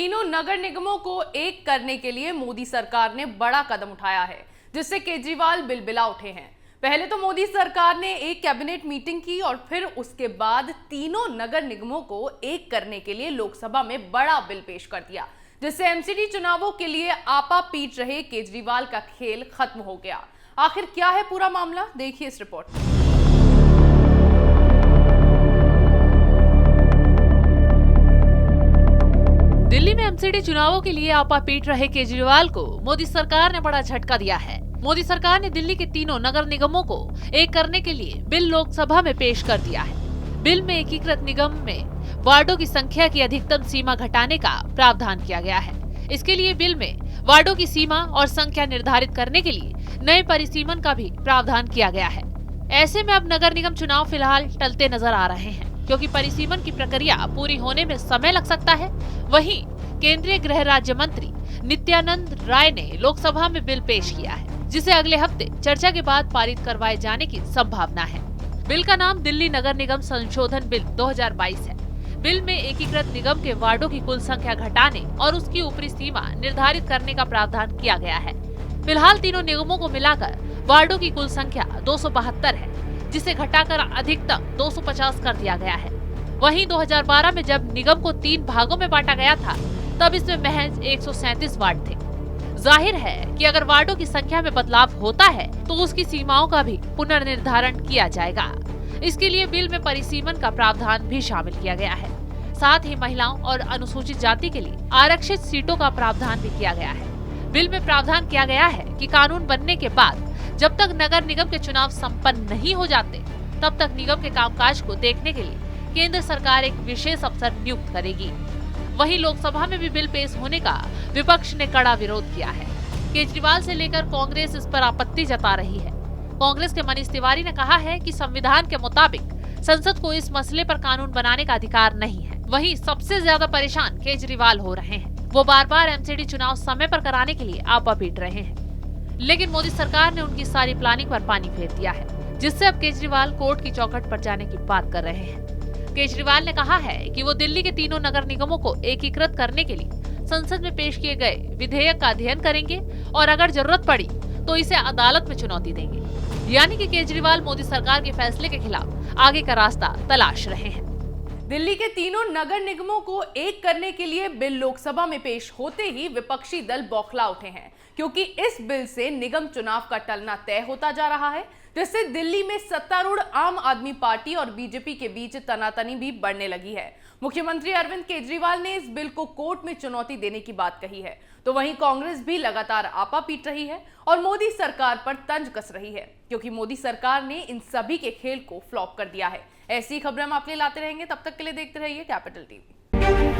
तीनों नगर निगमों को एक करने के लिए मोदी सरकार ने बड़ा कदम उठाया है, जिससे केजरीवाल बिलबिला उठे हैं। पहले तो मोदी सरकार ने एक कैबिनेट मीटिंग की और फिर उसके बाद तीनों नगर निगमों को एक करने के लिए लोकसभा में बड़ा बिल पेश कर दिया, जिससे एमसीडी चुनावों के लिए आपा पीट रहे केजरीवाल का खेल खत्म हो गया। आखिर क्या है पूरा मामला, देखिए इस रिपोर्ट में। दिल्ली में एमसीडी चुनावों के लिए आपा पीट रहे केजरीवाल को मोदी सरकार ने बड़ा झटका दिया है। मोदी सरकार ने दिल्ली के तीनों नगर निगमों को एक करने के लिए बिल लोकसभा में पेश कर दिया है। बिल में एकीकृत निगम में वार्डों की संख्या की अधिकतम सीमा घटाने का प्रावधान किया गया है। इसके लिए बिल में वार्डों की सीमा और संख्या निर्धारित करने के लिए नए परिसीमन का भी प्रावधान किया गया है। ऐसे में अब नगर निगम चुनाव फिलहाल टलते नजर आ रहे हैं, क्योंकि परिसीमन की प्रक्रिया पूरी होने में समय लग सकता है। वहीं केंद्रीय गृह राज्य मंत्री नित्यानंद राय ने लोकसभा में बिल पेश किया है, जिसे अगले हफ्ते चर्चा के बाद पारित करवाए जाने की संभावना है। बिल का नाम दिल्ली नगर निगम संशोधन बिल 2022 है। बिल में एकीकृत निगम के वार्डों की कुल संख्या घटाने और उसकी ऊपरी सीमा निर्धारित करने का प्रावधान किया गया है। फिलहाल तीनों निगमों को मिलाकर वार्डों की कुल संख्या 272 है, जिसे घटाकर अधिकतम 250 कर दिया गया है। वहीं 2012 में जब निगम को 3 भागों में बांटा गया था, तब इसमें महज 137 वार्ड थे। जाहिर है कि अगर वार्डों की संख्या में बदलाव होता है तो उसकी सीमाओं का भी पुनर्निर्धारण किया जाएगा। इसके लिए बिल में परिसीमन का प्रावधान भी शामिल किया गया है। साथ ही महिलाओं और अनुसूचित जाति के लिए आरक्षित सीटों का प्रावधान भी किया गया है। बिल में प्रावधान किया गया है कि कानून बनने के बाद जब तक नगर निगम के चुनाव संपन्न नहीं हो जाते, तब तक निगम के कामकाज को देखने के लिए केंद्र सरकार एक विशेष अफसर नियुक्त करेगी। वहीं लोकसभा में भी बिल पेश होने का विपक्ष ने कड़ा विरोध किया है। केजरीवाल से लेकर कांग्रेस इस पर आपत्ति जता रही है। कांग्रेस के मनीष तिवारी ने कहा है कि संविधान के मुताबिक संसद को इस मसले पर कानून बनाने का अधिकार नहीं है। वहीं सबसे ज्यादा परेशान केजरीवाल हो रहे हैं। वो बार बार एमसीडी चुनाव समय पर कराने के लिए आपा पीट रहे हैं, लेकिन मोदी सरकार ने उनकी सारी प्लानिंग पर पानी फेर दिया है, जिससे अब केजरीवाल कोर्ट की चौखट पर जाने की बात कर रहे हैं। केजरीवाल ने कहा है कि वो दिल्ली के तीनों नगर निगमों को एकीकृत करने के लिए संसद में पेश किए गए विधेयक का अध्ययन करेंगे और अगर जरूरत पड़ी तो इसे अदालत में चुनौती देंगे। यानी कि केजरीवाल मोदी सरकार के फैसले के खिलाफ आगे का रास्ता तलाश रहे हैं। दिल्ली के तीनों नगर निगमों को एक करने के लिए बिल लोकसभा में पेश होते ही विपक्षी दल बौखला उठे हैं, क्योंकि इस बिल से निगम चुनाव का टलना तय होता जा रहा है, जिससे दिल्ली में सत्तारूढ़ आम आदमी पार्टी और बीजेपी के बीच तनातनी भी बढ़ने लगी है। मुख्यमंत्री अरविंद केजरीवाल ने इस बिल को कोर्ट में चुनौती देने की बात कही है, तो वहीं कांग्रेस भी लगातार आपा पीट रही है और मोदी सरकार पर तंज कस रही है, क्योंकि मोदी सरकार ने इन सभी के खेल को फ्लॉप कर दिया है। ऐसी खबरें हम आपके लिए लाते रहेंगे। तब तक के लिए देखते रहिए कैपिटल टीवी।